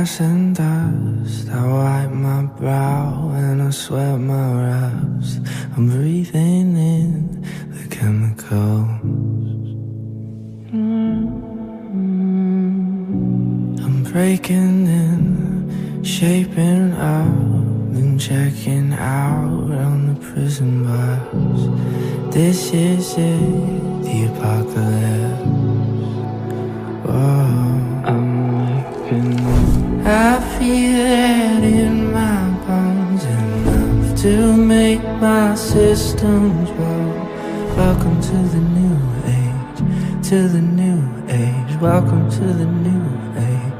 ash and dust. I wipe my brow and I sweat my raps. I'm breathing in the chemicals. I'm breaking in, shaping up, then checking out on the prison bus. This is it, the apocalypse. Whoa. I feel it in my bones, enough to make my systems blow. Welcome to the new age, to the new age. Welcome to the new age.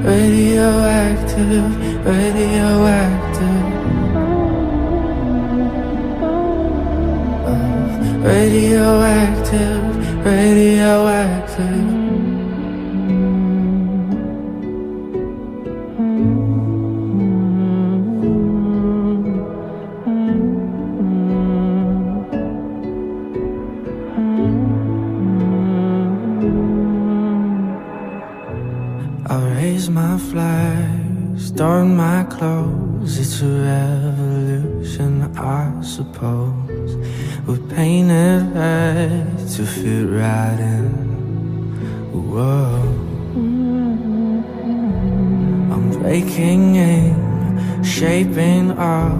Radioactive, radioactive. Radioactive, radioactive. I'll raise my flag, start my clothes. It's a revolution, I suppose. We're painted red to fit right in. Whoa. I'm breaking in, shaping up,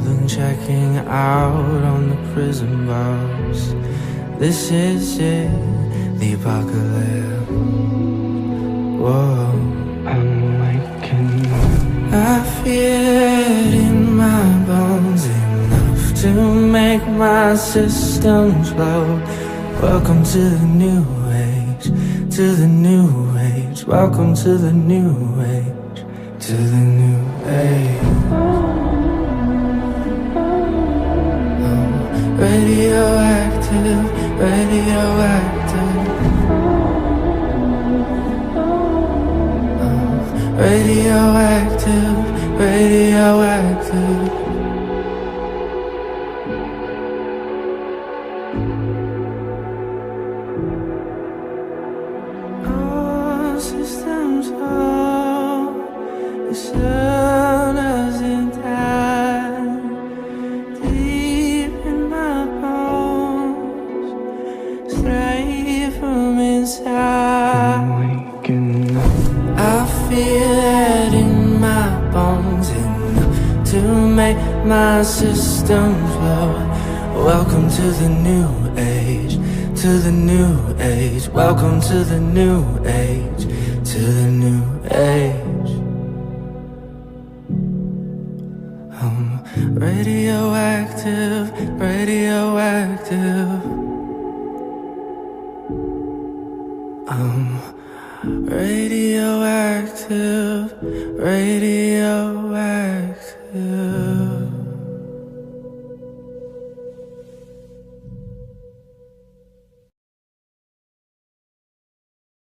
then checking out on the prison bus. This is it, the apocalypse. Whoa. I'm waking up. I feel it in my bones, enough to make my systems blow. Welcome to the new age, to the new age. Welcome to the new age, to the new age. Oh, radioactive, radioactive. Oh, radioactive, radioactive. Systems low, the sun hasn't died. Deep in my bones, straight from inside. I'm waking up. I feel it in my bones, enough to make my systems blow. Welcome to the new age, to the new age. Welcome to the new age, to the new age. I'm radioactive, radioactive. I'm radioactive, radioactive.